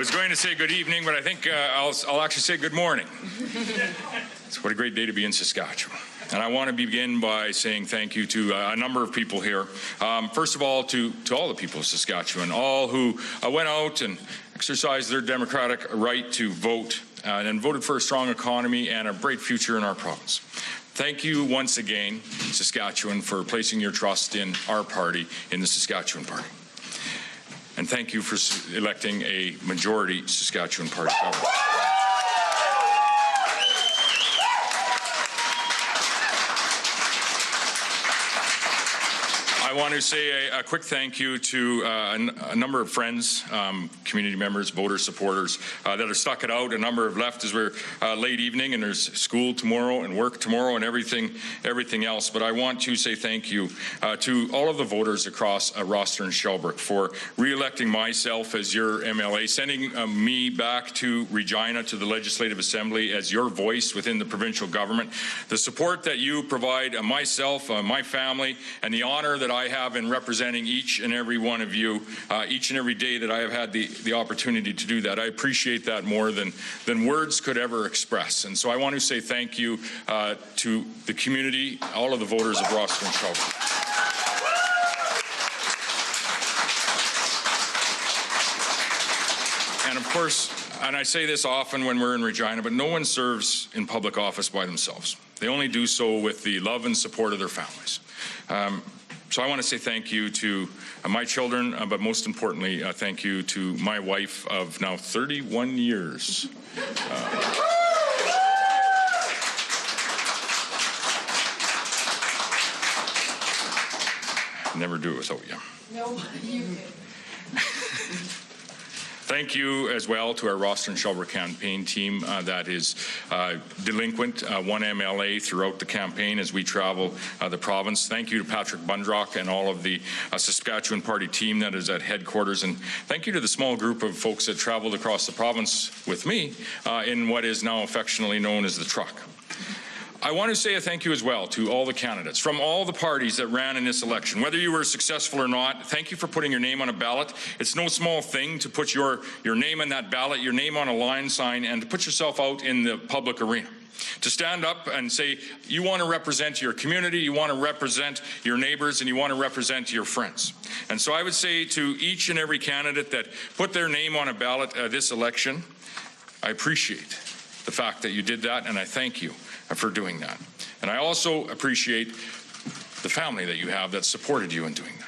was going to say good evening, but I think I'll actually say good morning. It's what a great day to be in Saskatchewan. And I want to begin by saying thank you to a number of people here. First of all, to all the people of Saskatchewan, all who went out and exercised their democratic right to vote and voted for a strong economy and a bright future in our province. Thank you once again, Saskatchewan, for placing your trust in our party, in the Saskatchewan Party. And thank you for electing a majority Saskatchewan Party government. I want to say a quick thank you to a number of friends, community members, voter supporters that have stuck it out. A number have left as we're late evening and there's school tomorrow and work tomorrow and everything else. But I want to say thank you to all of the voters across Roster and Shelburne for re-electing myself as your MLA, sending me back to Regina, to the Legislative Assembly as your voice within the provincial government. The support that you provide myself, my family, and the honor that I have in representing each and every one of you each and every day that I have had the opportunity to do that. I appreciate that more than words could ever express. And so I want to say thank you to the community, all of the voters of Roster and Shelburne. And of course, and I say this often when we're in Regina, but no one serves in public office by themselves. They only do so with the love and support of their families. So I want to say thank you to my children, but most importantly, thank you to my wife of now 31 years. Never do it without you. No, you did. Thank you as well to our Roster and Shelburne campaign team that is delinquent, one MLA throughout the campaign as we travel the province. Thank you to Patrick Bundrock and all of the Saskatchewan Party team that is at headquarters. And thank you to the small group of folks that traveled across the province with me in what is now affectionately known as the truck. I want to say a thank you as well to all the candidates from all the parties that ran in this election. Whether you were successful or not, thank you for putting your name on a ballot. It's no small thing to put your name on that ballot, your name on a line sign, and to put yourself out in the public arena. To stand up and say you want to represent your community, you want to represent your neighbors, and you want to represent your friends. And so I would say to each and every candidate that put their name on a ballot this election, I appreciate the fact that you did that, and I thank you for doing that. And I also appreciate the family that you have that supported you in doing that.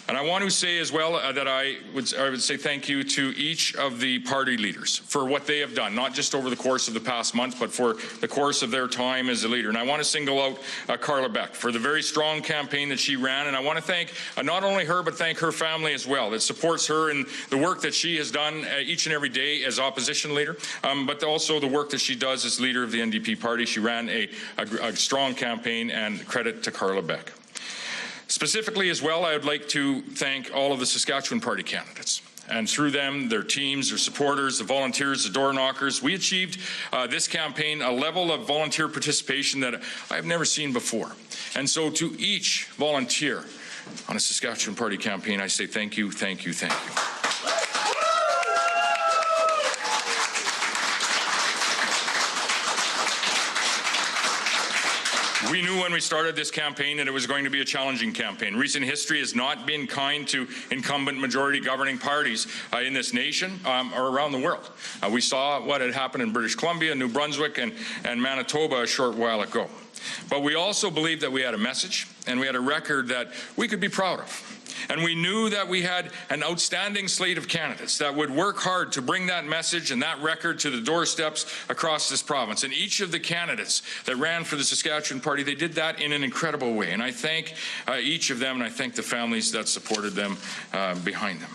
And I want to say as well that I would say thank you to each of the party leaders for what they have done, not just over the course of the past month, but for the course of their time as a leader. And I want to single out Carla Beck for the very strong campaign that she ran. And I want to thank not only her, but thank her family as well that supports her in the work that she has done each and every day as opposition leader, but also the work that she does as leader of the NDP party. She ran a strong campaign, and credit to Carla Beck. Specifically as well, I would like to thank all of the Saskatchewan Party candidates. And through them, their teams, their supporters, the volunteers, the door knockers, we achieved this campaign a level of volunteer participation that I've never seen before. And so to each volunteer on a Saskatchewan Party campaign, I say thank you, thank you, thank you. We knew when we started this campaign that it was going to be a challenging campaign. Recent history has not been kind to incumbent majority governing parties in this nation or around the world. We saw what had happened in British Columbia, New Brunswick, and Manitoba a short while ago. But we also believed that we had a message and we had a record that we could be proud of. And we knew that we had an outstanding slate of candidates that would work hard to bring that message and that record to the doorsteps across this province. And each of the candidates that ran for the Saskatchewan Party, they did that in an incredible way. And I thank each of them, and I thank the families that supported them behind them.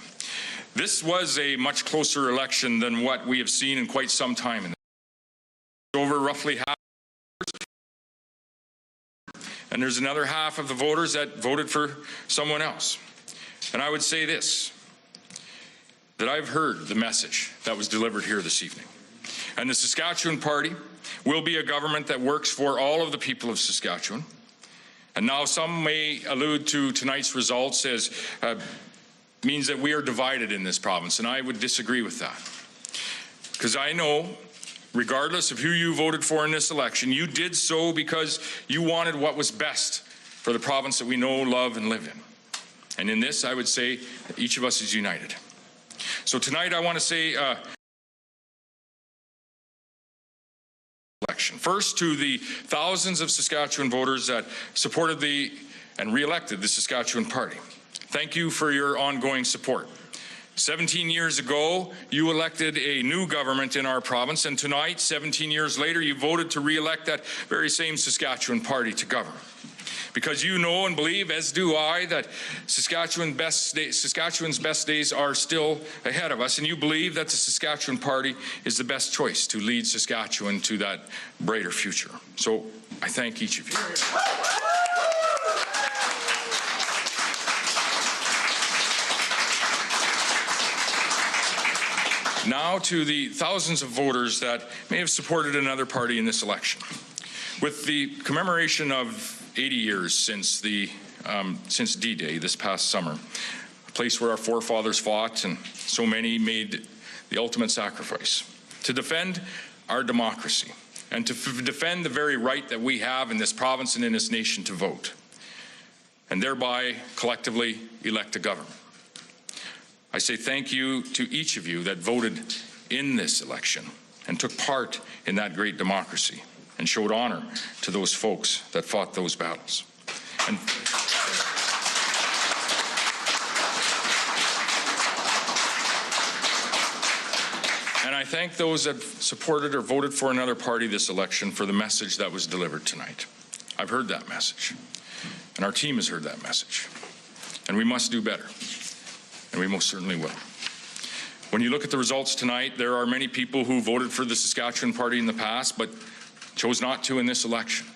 This was a much closer election than what we have seen in quite some time. Over roughly half. And there's another half of the voters that voted for someone else. And I would say this, that I've heard the message that was delivered here this evening. And the Saskatchewan Party will be a government that works for all of the people of Saskatchewan. And now some may allude to tonight's results as means that we are divided in this province, and I would disagree with that. Because I know, regardless of who you voted for in this election, you did so because you wanted what was best for the province that we know, love, and live in. And in this, I would say that each of us is united. So tonight, I want to say election. First, to the thousands of Saskatchewan voters that supported and re-elected the Saskatchewan Party. Thank you for your ongoing support. 17 years ago, you elected a new government in our province, and tonight, 17 years later, you voted to re-elect that very same Saskatchewan Party to govern. Because you know and believe, as do I, that Saskatchewan's best days are still ahead of us, and you believe that the Saskatchewan Party is the best choice to lead Saskatchewan to that brighter future. So I thank each of you. Now to the thousands of voters that may have supported another party in this election. With the commemoration of 80 years since D-Day this past summer, a place where our forefathers fought and so many made the ultimate sacrifice to defend our democracy and to defend the very right that we have in this province and in this nation to vote, and thereby collectively elect a government. I say thank you to each of you that voted in this election and took part in that great democracy and showed honor to those folks that fought those battles. And I thank those that supported or voted for another party this election for the message that was delivered tonight. I've heard that message, and our team has heard that message, and we must do better. And we most certainly will. When you look at the results tonight, there are many people who voted for the Saskatchewan Party in the past, but chose not to in this election.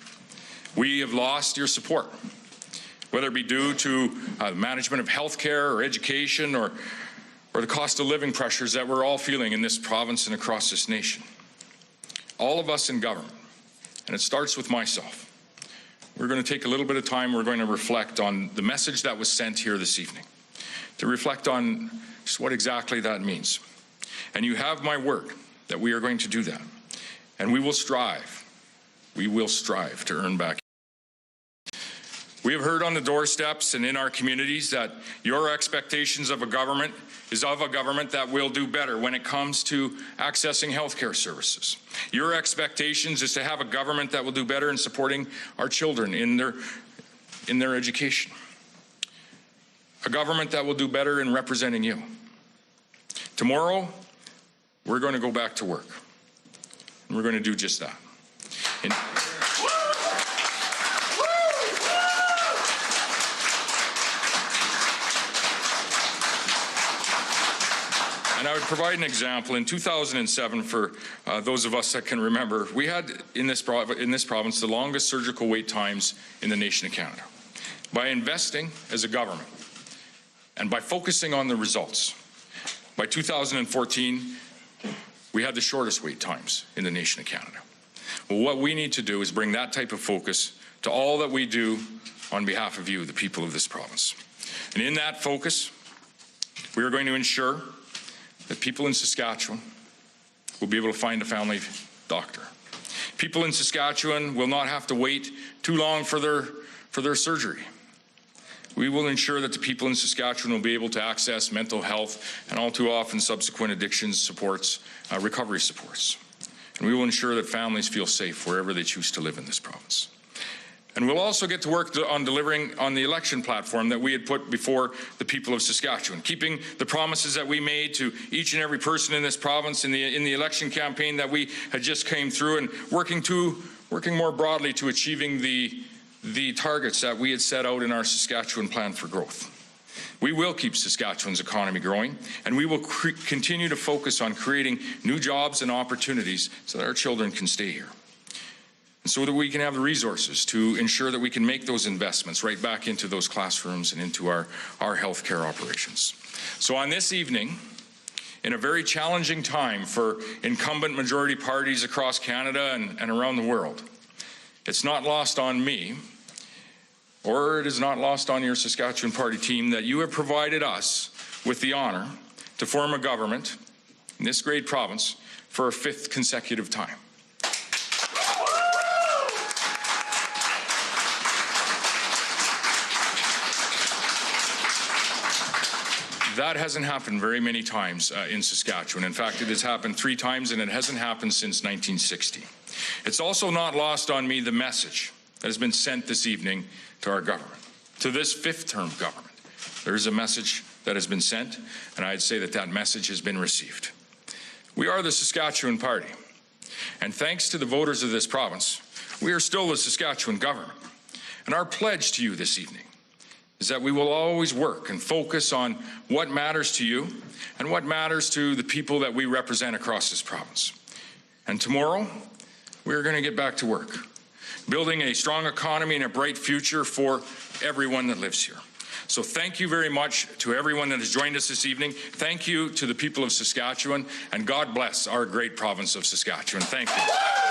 We have lost your support, whether it be due to management of health care or education or the cost of living pressures that we're all feeling in this province and across this nation. All of us in government, and it starts with myself, we're going to take a little bit of time, we're going to reflect on the message that was sent here this evening, to reflect on just what exactly that means. And you have my word that we are going to do that. And we will strive to earn back. We have heard on the doorsteps and in our communities that your expectations of a government is of a government that will do better when it comes to accessing healthcare services. Your expectations is to have a government that will do better in supporting our children in their education. A government that will do better in representing you. Tomorrow, we're going to go back to work. And we're going to do just that. And I would provide an example. In 2007, for those of us that can remember, we had in this province the longest surgical wait times in the nation of Canada. By investing as a government, and by focusing on the results, by 2014, we had the shortest wait times in the nation of Canada. Well, what we need to do is bring that type of focus to all that we do on behalf of you, the people of this province. And in that focus, we are going to ensure that people in Saskatchewan will be able to find a family doctor. People in Saskatchewan will not have to wait too long for their surgery. We will ensure that the people in Saskatchewan will be able to access mental health and all too often subsequent addictions supports, recovery supports. And we will ensure that families feel safe wherever they choose to live in this province. And we'll also get to work on delivering on the election platform that we had put before the people of Saskatchewan, keeping the promises that we made to each and every person in this province in the election campaign that we had just came through, and working more broadly to achieving the targets that we had set out in our Saskatchewan plan for growth. We will keep Saskatchewan's economy growing, and we will continue to focus on creating new jobs and opportunities so that our children can stay here. And so that we can have the resources to ensure that we can make those investments right back into those classrooms and into our healthcare operations. So on this evening, in a very challenging time for incumbent majority parties across Canada and around the world, it's not lost on me, or it is not lost on your Saskatchewan Party team, that you have provided us with the honour to form a government in this great province for a 5th consecutive time. That hasn't happened very many times in Saskatchewan. In fact, it has happened 3 times, and it hasn't happened since 1960. It's also not lost on me the message that has been sent this evening to our government, to this 5th-term government. There is a message that has been sent, and I'd say that that message has been received. We are the Saskatchewan Party, and thanks to the voters of this province, we are still the Saskatchewan government. And our pledge to you this evening is that we will always work and focus on what matters to you and what matters to the people that we represent across this province. And tomorrow, we're going to get back to work, building a strong economy and a bright future for everyone that lives here. So thank you very much to everyone that has joined us this evening. Thank you to the people of Saskatchewan, and God bless our great province of Saskatchewan. Thank you.